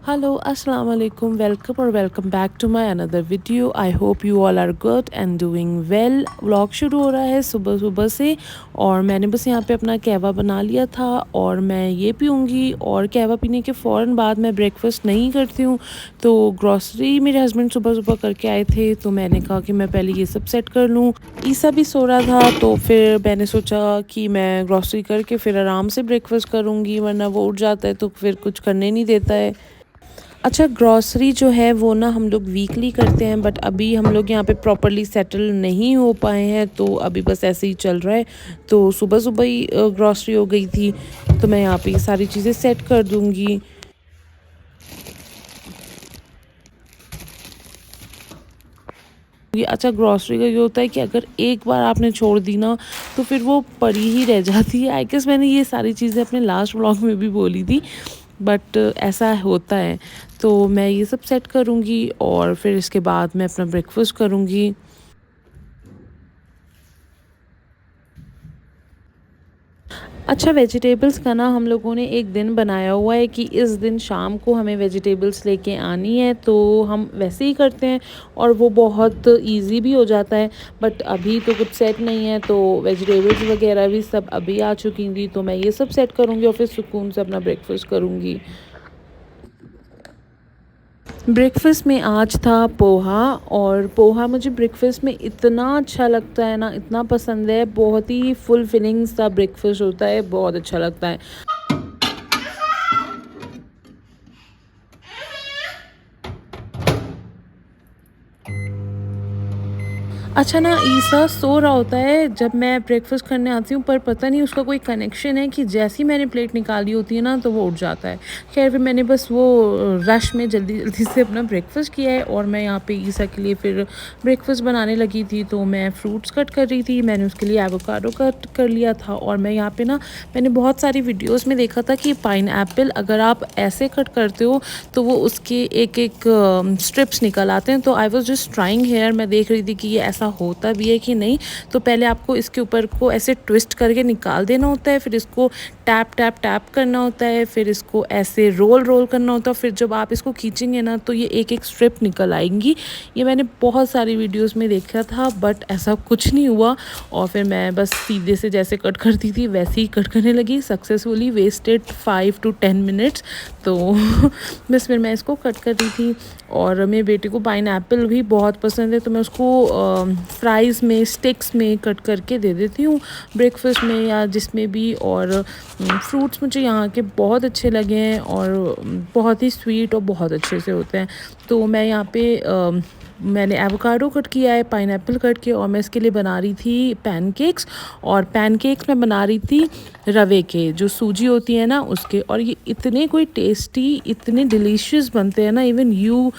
Hello, Assalamu alaikum. Welcome back to my another video. I hope you all are good and doing well. Vlog शुरू हो रहा है सुबह सुबह से और मैंने बस यहाँ पे अपना कहवा बना लिया था और मैं ये पीऊँगी और कहवा पीने के फ़ौरन बाद मैं ब्रेकफास्ट नहीं करती हूँ। तो ग्रॉसरी मेरे हस्बैंड सुबह सुबह करके आए थे तो मैंने कहा कि मैं पहले ये सब सेट कर लूँ। ईसा भी सो रहा था तो फिर मैंने सोचा कि मैं ग्रॉसरी करके फिर आराम से ब्रेकफास्ट करूँगी, वरना वो उठ जाता है तो फिर कुछ करने नहीं देता है। अच्छा, ग्रॉसरी जो है वो ना हम लोग वीकली करते हैं, बट अभी हम लोग यहाँ पे प्रॉपरली सेटल नहीं हो पाए हैं तो अभी बस ऐसे ही चल रहा है। तो सुबह सुबह ही ग्रॉसरी हो गई थी तो मैं यहाँ पे ये सारी चीज़ें सेट कर दूँगी। अच्छा, ग्रॉसरी का ये होता है कि अगर एक बार आपने छोड़ दी ना तो फिर वो पड़ी ही रह जाती है। आई गेस मैंने ये सारी चीज़ें अपने लास्ट व्लॉग में भी बोली थी, बट ऐसा होता है। तो मैं ये सब सेट करूँगी और फिर इसके बाद मैं अपना ब्रेकफास्ट करूँगी। अच्छा, वेजिटेबल्स का ना हम लोगों ने एक दिन बनाया हुआ है कि इस दिन शाम को हमें वेजिटेबल्स लेके आनी है, तो हम वैसे ही करते हैं और वो बहुत इजी भी हो जाता है। बट अभी तो कुछ सेट नहीं है तो वेजिटेबल्स वगैरह भी सब अभी आ चुकी थी, तो मैं ये सब सेट करूँगी और फिर सुकून से अपना ब्रेकफास्ट करूँगी। ब्रेकफ़ास्ट में आज था पोहा, और पोहा मुझे ब्रेकफ़ास्ट में इतना अच्छा लगता है ना, इतना पसंद है, बहुत ही फुल फिलिंग्स सा ब्रेकफ़ास्ट होता है, बहुत अच्छा लगता है। अच्छा ना, ईसा सो रहा होता है जब मैं ब्रेकफ़ास्ट करने आती हूँ, पर पता नहीं उसका कोई कनेक्शन है कि जैसे ही मैंने प्लेट निकाली होती है ना तो वो उठ जाता है। ख़ैर, फिर मैंने बस वो रश में जल्दी-जल्दी से अपना ब्रेकफ़ास्ट किया है और मैं यहाँ पे ईसा के लिए फिर ब्रेकफ़ास्ट बनाने लगी थी। तो मैं फ्रूट्स कट कर रही थी, मैंने उसके लिए एवोकाडो कट कर लिया था और मैं यहाँ पे ना, मैंने बहुत सारी वीडियोज़ में देखा था कि पाइनएप्पल अगर आप ऐसे कट करते हो तो वो उसके एक-एक स्ट्रिप्स निकल आते हैं। तो I was just trying here, मैं देख रही थी कि ये ऐसा होता भी है कि नहीं। तो पहले आपको इसके ऊपर को ऐसे ट्विस्ट करके निकाल देना होता है, फिर इसको टैप टैप टैप करना होता है, फिर इसको ऐसे रोल रोल करना होता है, फिर जब आप इसको खींचेंगे ना तो ये एक एक स्ट्रिप निकल आएंगी। ये मैंने बहुत सारी वीडियोस में देखा था, बट ऐसा कुछ नहीं हुआ और फिर मैं बस सीधे से जैसे कट करती थी वैसे ही कट करने लगी सक्सेसफुली। Wasted 5 to 10 minutes. तो बस फिर मैं इसको कट कर रही थी और मेरे बेटे को पाइनएप्पल भी बहुत पसंद है, तो मैं उसको फ्राइज़ में, स्टिक्स में कट करके दे देती हूँ ब्रेकफास्ट में या जिसमें भी। और फ्रूट्स मुझे यहाँ के बहुत अच्छे लगे हैं और बहुत ही स्वीट और बहुत अच्छे से होते हैं। तो मैं यहाँ पे मैंने एवोकाडो कट किया है, पाइनएप्पल कट किया और मैं इसके लिए बना रही थी पैनकेक्स। और पैनकेक्स मैं बना रही थी रवे के, जो सूजी होती है ना उसके, और ये इतने कोई टेस्टी, इतने डिलीशियस बनते हैं ना, even you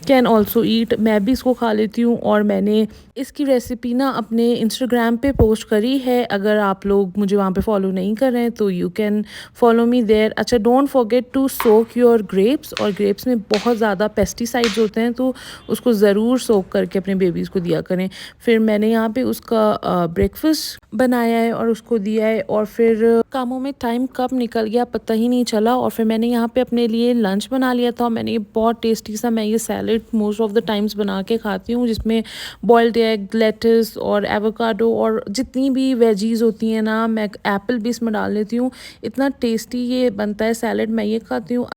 can also eat. मैं भी इसको खा लेती हूँ और मैंने इसकी रेसिपी ना अपने इंस्टाग्राम पे पोस्ट करी है। अगर आप लोग मुझे वहाँ पे फॉलो नहीं कर रहे हैं तो you can follow me there. अच्छा, don't forget to soak your grapes, और ग्रेप्स में बहुत ज़्यादा पेस्टिसाइड्स होते हैं तो उसको ज़रूर सोक करके अपने बेबीज़ को दिया करें। फिर मैंने यहाँ पे उसका ब्रेकफास्ट बनाया है और उसको दिया है, और फिर कामों में टाइम कब निकल गया पता ही नहीं चला। और फिर मैंने यहाँ पे अपने लिए लंच बना लिया था। मैंने ये बहुत टेस्टी सा, मैं ये salad most of the times बना के खाती हूँ जिसमें बॉइल्ड एग, लेट्स और एवोकाडो और जितनी भी वेजीज होती हैं ना, मैं एप्पल भी इसमें डाल लेती हूँ। इतना टेस्टी ये बनता है सैलेड, मैं ये खाती हूँ।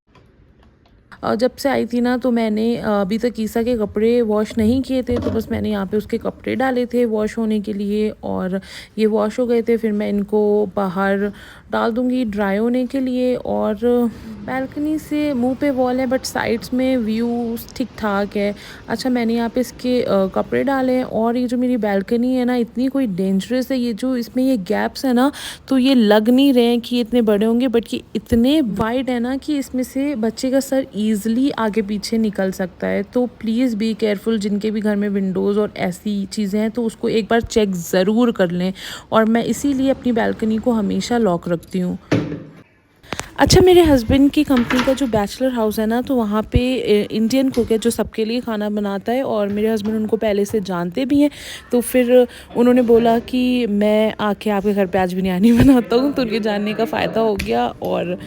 जब से आई थी ना तो मैंने अभी तक ईसा के कपड़े वॉश नहीं किए थे, तो बस मैंने यहाँ पे उसके कपड़े डाले थे वॉश होने के लिए और ये वॉश हो गए थे। फिर मैं इनको बाहर डाल दूँगी ड्राई होने के लिए। और बालकनी से मुंह पे वॉल है बट साइड्स में व्यू ठीक ठाक है। अच्छा, मैंने यहाँ पे इसके कपड़े डाले हैं और ये जो मेरी बालकनी है ना, इतनी कोई डेंजरस है, ये जो इसमें ये गैप्स है ना, तो ये लग नहीं रहे हैं कि ये इतने बड़े होंगे, बट ये इतने वाइड है ना कि इसमें से बच्चे का सर ईज़िली आगे पीछे निकल सकता है। तो प्लीज़ बी केयरफुल, जिनके भी घर में विंडोज़ और ऐसी चीज़ें हैं तो उसको एक बार चेक ज़रूर कर लें। और मैं इसीलिए अपनी बालकनी को हमेशा लॉक रखती हूँ। अच्छा, मेरे हस्बैंड की कंपनी का जो बैचलर हाउस है ना, तो वहाँ पे इंडियन कुक है जो सबके लिए खाना बनाता है, और मेरे हस्बैंड उनको पहले से जानते भी हैं। तो फिर उन्होंने बोला कि मैं आके आपके घर पे आज बिरयानी बनाता हूँ, तो उनके जानने का फ़ायदा हो गया। और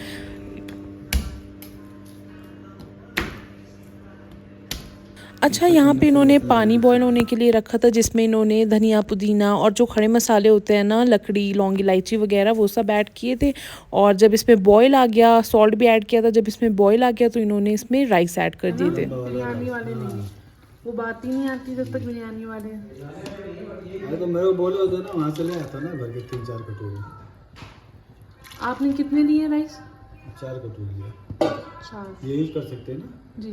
अच्छा, यहाँ पे इन्होंने पानी बॉयल होने के लिए रखा था जिसमें इन्होंने धनिया, पुदीना और जो खड़े मसाले होते हैं ना, लकड़ी, लौंग, इलायची वगैरह वो सब ऐड किए थे। और जब इसमें बॉयल आ गया, सॉल्ट भी ऐड किया था। जब इसमें बॉयल आ गया तो इन्होंने इसमें राइस ऐड कर दिए थे। बिरयानी वाले नहीं, वो बात ही नहीं आती जब तक बिरयानी वाले। अरे तो मेरे को बोले होते ना, वहाँ से ले आता ना भर के 3-4 कटोरी। आपने कितने लिए राइस? 4 कटोरी है। अच्छा ये यूज कर सकते हैं ना। जी।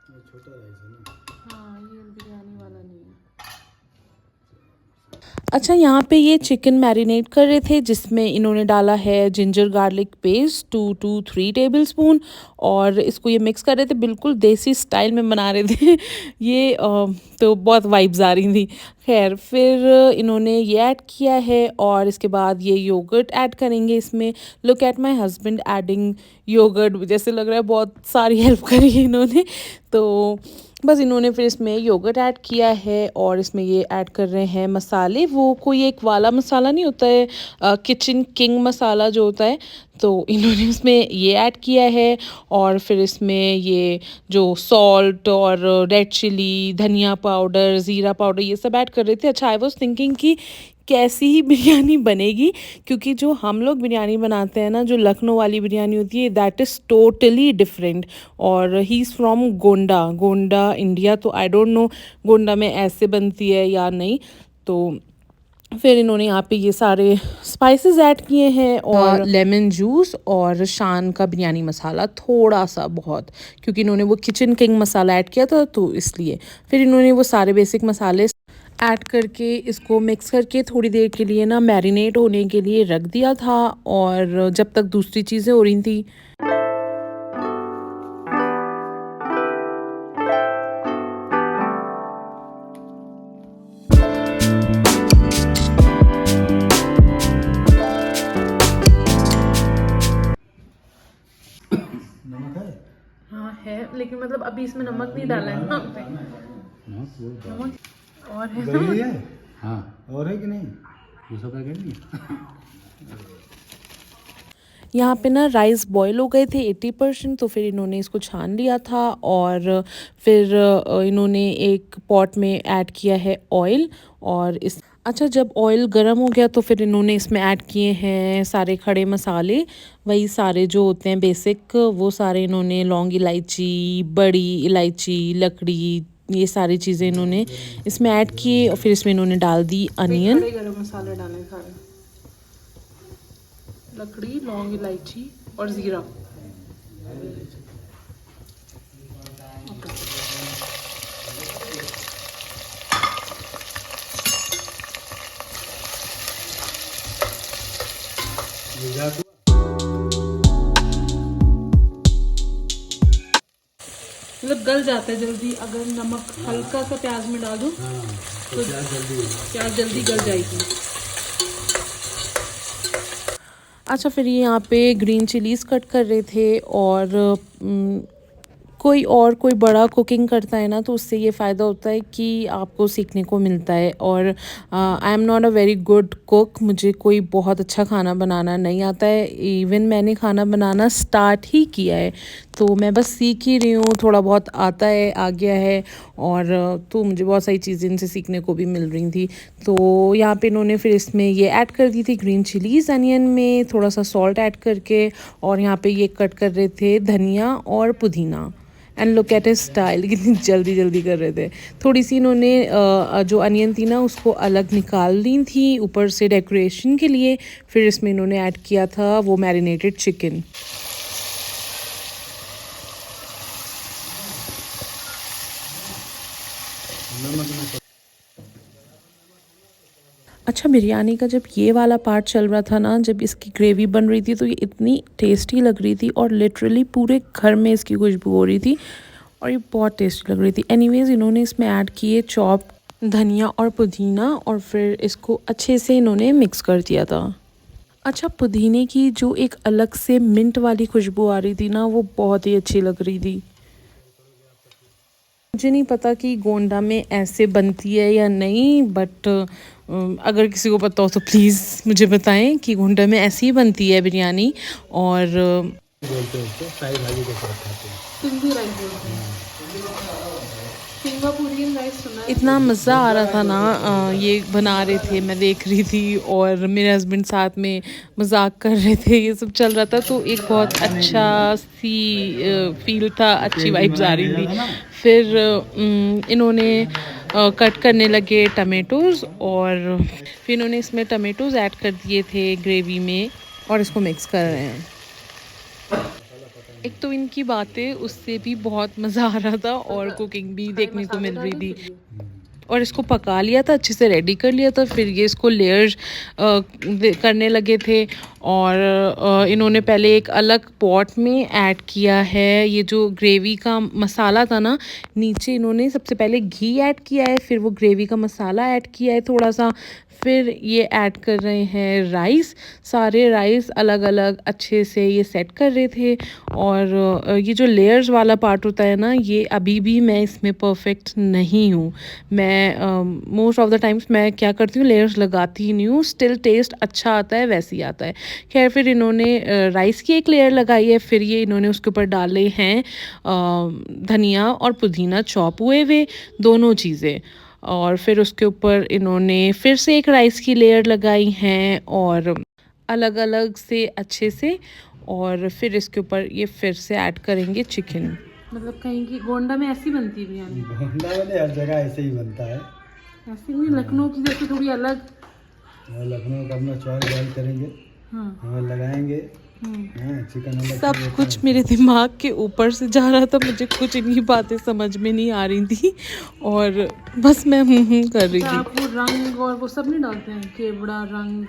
ये छोटा राइस है ना। हाँ, ये बिरयानी वाला नहीं है। अच्छा, यहाँ पे ये चिकन मैरिनेट कर रहे थे जिसमें इन्होंने डाला है ginger garlic paste 2 to 3 tablespoon. और इसको ये मिक्स कर रहे थे, बिल्कुल देसी स्टाइल में बना रहे थे। ये तो बहुत वाइब्स आ रही थी। खैर, फिर इन्होंने ये ऐड किया है और इसके बाद ये योगर्ट ऐड करेंगे इसमें। Look at my husband adding yogurt, जैसे लग रहा है बहुत सारी हेल्प करी है इन्होंने। तो बस इन्होंने फिर इसमें योगर्ट ऐड किया है और इसमें ये ऐड कर रहे हैं मसाले। वो कोई एक वाला मसाला नहीं होता है, किचन किंग मसाला जो होता है, तो इन्होंने उसमें ये ऐड किया है। और फिर इसमें ये जो सॉल्ट और रेड चिली, धनिया पाउडर, ज़ीरा पाउडर ये सब ऐड कर रहे थे। अच्छा, आई वाज थिंकिंग कि कैसी ही बिरयानी बनेगी, क्योंकि जो हम लोग बिरयानी बनाते हैं ना, जो लखनऊ वाली बिरयानी होती है, दैट इज़ टोटली डिफरेंट। और he is from Gonda, Gonda India. तो आई डोंट नो गोंडा में ऐसे बनती है या नहीं। तो फिर इन्होंने यहाँ पे ये सारे स्पाइसेस ऐड किए हैं और लेमन जूस और शान का बिरयानी मसाला थोड़ा सा, बहुत, क्योंकि इन्होंने वो किचन किंग मसाला ऐड किया था तो इसलिए। फिर इन्होंने वो सारे बेसिक मसाले ऐड करके इसको मिक्स करके थोड़ी देर के लिए ना मैरिनेट होने के लिए रख दिया था। और जब तक दूसरी चीज़ें हो रही थी। नमक है? हाँ है, लेकिन मतलब अभी इसमें नमक नहीं डाला है ना। नमक और है ना? दही है? हाँ। और है कि नहीं? दूसरा पैकेट नहीं? यहाँ पे ना राइस बॉईल हो गए थे 80%, तो फिर इन्होंने इसको छान लिया था। और फिर इन्होंने एक पॉट में ऐड किया है ऑयल। और इस अच्छा, जब ऑयल गर्म हो गया तो फिर इन्होंने इसमें ऐड किए हैं सारे खड़े मसाले, वही सारे जो होते हैं बेसिक, वो सारे इन्होंने, लौंग इलायची, बड़ी इलायची, लकड़ी, ये सारी चीज़ें इन्होंने इसमें ऐड किए। और फिर इसमें इन्होंने डाल दी अनियन। खड़े गरम मसाले डाले सारे, लकड़ी, लौंग, इलायची और ज़ीरा। मतलब गल जाता है जल्दी, अगर नमक हल्का सा प्याज में डाल दो तो प्याज जल्दी गल जाएगी। अच्छा, फिर ये यहाँ पे ग्रीन चिलीज़ कट कर रहे थे। और कोई बड़ा कुकिंग करता है ना, तो उससे ये फ़ायदा होता है कि आपको सीखने को मिलता है। और I am not a very good cook, मुझे कोई बहुत अच्छा खाना बनाना नहीं आता है। इवन मैंने खाना बनाना स्टार्ट ही किया है, तो मैं बस सीख ही रही हूँ, थोड़ा बहुत आता है, आ गया है। और तो मुझे बहुत सारी चीज़ें इनसे सीखने को भी मिल रही थी। तो यहाँ पे इन्होंने फिर इसमें ये ऐड कर दी थी ग्रीन चिलीज़ अनियन में, थोड़ा सा सॉल्ट ऐड करके। और यहाँ पे ये कट कर रहे थे धनिया और पुदीना। And look at his style, कितनी जल्दी जल्दी कर रहे थे। थोड़ी सी इन्होंने जो अनियन थी ना, उसको अलग निकाल ली थी ऊपर से डेकोरेशन के लिए। फिर इसमें इन्होंने ऐड किया था वो मैरिनेटेड चिकन। अच्छा, बिरयानी का जब ये वाला पार्ट चल रहा था ना, जब इसकी ग्रेवी बन रही थी, तो ये इतनी टेस्टी लग रही थी और लिटरली पूरे घर में इसकी खुशबू हो रही थी और ये बहुत टेस्टी लग रही थी। एनीवेज़, इन्होंने इसमें ऐड किए चॉप धनिया और पुदीना और फिर इसको अच्छे से इन्होंने मिक्स कर दिया था। अच्छा, पुदीने की जो एक अलग से मिंट वाली खुशबू आ रही थी ना, वो बहुत ही अच्छी लग रही थी। मुझे नहीं पता कि गोंडा में ऐसे बनती है या नहीं, बट अगर किसी को पता हो तो प्लीज़ मुझे बताएं कि गोंडा में ऐसी ही बनती है बिरयानी। और बोलते हैं उसको, फ्राई भाजी के साथ खाते हैं। सिंधी राइस बोलते हैं, सिंगापुरियन राइस सुना है। इतना मज़ा आ रहा था ना, ये बना रहे थे, मैं देख रही थी और मेरे हस्बैंड साथ में मजाक कर रहे थे, ये सब चल रहा था, तो एक बहुत अच्छा सी फील था, अच्छी वाइब्स आ रही थी। फिर इन्होंने कट करने लगे टमेटोज़ और फिर इन्होंने इसमें टमेटोज़ ऐड कर दिए थे ग्रेवी में और इसको मिक्स कर रहे हैं। एक तो इनकी बातें, उससे भी बहुत मज़ा आ रहा था और कुकिंग भी देखने को मिल रही थी। और इसको पका लिया था, अच्छे से रेडी कर लिया था, फिर ये इसको लेयर्स करने लगे थे और इन्होंने पहले एक अलग पॉट में ऐड किया है ये जो ग्रेवी का मसाला था ना, नीचे इन्होंने सबसे पहले घी ऐड किया है, फिर वो ग्रेवी का मसाला ऐड किया है थोड़ा सा, फिर ये ऐड कर रहे हैं राइस, सारे राइस अलग अलग अच्छे से ये सेट कर रहे थे। और ये जो लेयर्स वाला पार्ट होता है ना, ये अभी भी मैं इसमें परफेक्ट नहीं हूँ। मैं मोस्ट ऑफ द टाइम्स मैं क्या करती हूँ, लेयर्स लगाती ही नहीं हूँ, स्टिल टेस्ट अच्छा आता है, वैसे ही आता है। खैर फिर इन्होंने राइस की एक लेयर लगाई है, फिर ये इन्होंने उसके ऊपर डाले हैं धनिया और पुदीना चॉप हुए हुए, दोनों चीज़ें, और फिर उसके ऊपर इन्होंने फिर से एक राइस की लेयर लगाई हैं और अलग अलग से अच्छे से, और फिर इसके ऊपर ये फिर से ऐड करेंगे चिकन। मतलब कहीं की गोंडा में ऐसी बनती है बिरयानी? गोंडा में हर जगह ऐसे ही बनता है। ऐसी नहीं, लखनऊ की जैसे थोड़ी अलग। और लखनऊ का अपना चावल बॉयल करेंगे, हाँ। हमें लगाएंगे, चिकन अलग सब कुछ मेरे दिमाग के ऊपर से जा रहा था, मुझे कुछ इन्हीं बातें समझ में नहीं आ रही थी और बस मैं कर रही तो थी। आप वो रंग और वो सब नहीं डालते हैं, केवड़ा रंग?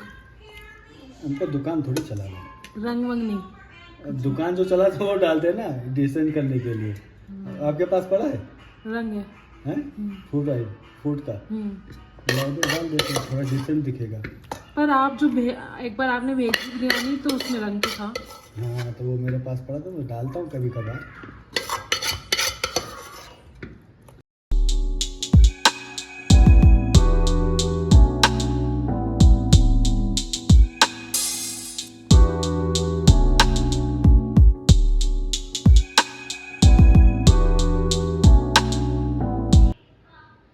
उनका दुकान थोड़ी चला रहा रंग वंग नहीं? है, दुकान जो चला था वो डालते हैं ना डिसेंट करने के लिए। आपके पास पड़ा है? रंग है। हैं? फूड है, फूड का डाल देते हैं, थोड़ा डिसेंट दिखेगा। पर आप जो एक बार आपने भेजी बिरयानी तो उसमें रंग तो था। हाँ, तो वो मेरे पास पड़ा था, वो डालता हूँ कभी कभार।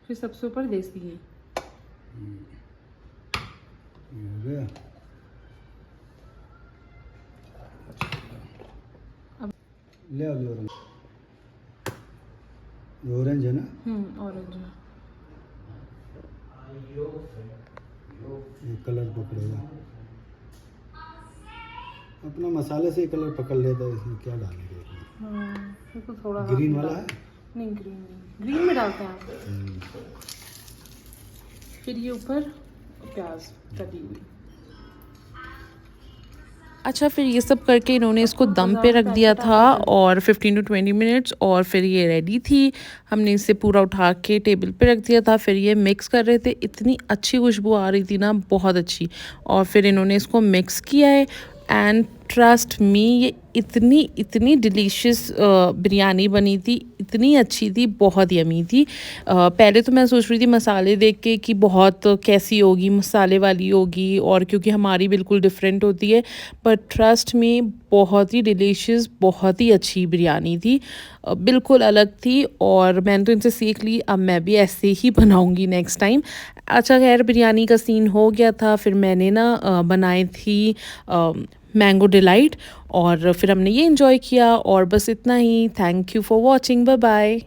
फिर सबसे ऊपर देसी घी। ये हो गया। ले आओ ऑरेंज, ये ऑरेंज है ना? ऑरेंज है। ये कलर पकड़ेगा, अपना मसाले से कलर पकड़ लेता है, इसमें क्या डालेंगे इसमें? तो थोड़ा ग्रीन वाला है? नहीं, ग्रीन नहीं, ग्रीन में डालते हैं आप। फिर ये ऊपर प्याज कटी हुई। अच्छा, फिर ये सब करके इन्होंने इसको दम पे रख दिया था और 15 to 20 मिनट्स, और फिर ये रेडी थी। हमने इसे पूरा उठा के टेबल पे रख दिया था, फिर ये मिक्स कर रहे थे, इतनी अच्छी खुशबू आ रही थी ना, बहुत अच्छी। और फिर इन्होंने इसको मिक्स किया है एंड ट्रस्ट मी, ये इतनी डिलीशियस बिरयानी बनी थी, इतनी अच्छी थी, बहुत यमी थी। पहले तो मैं सोच रही थी मसाले देख के कि बहुत कैसी होगी, मसाले वाली होगी, और क्योंकि हमारी बिल्कुल डिफरेंट होती है, पर ट्रस्ट मी बहुत ही डिलीशियस, बहुत ही अच्छी बिरयानी थी, बिल्कुल अलग थी। और मैंने तो इनसे सीख ली, अब मैं भी ऐसे ही बनाऊंगी नेक्स्ट टाइम। अच्छा, खैर बिरयानी का सीन हो गया था, फिर मैंने ना बनाई थी मैंगो डिलाइट, और फिर हमने ये एंजॉय किया, और बस इतना ही। Thank you for watching, bye bye.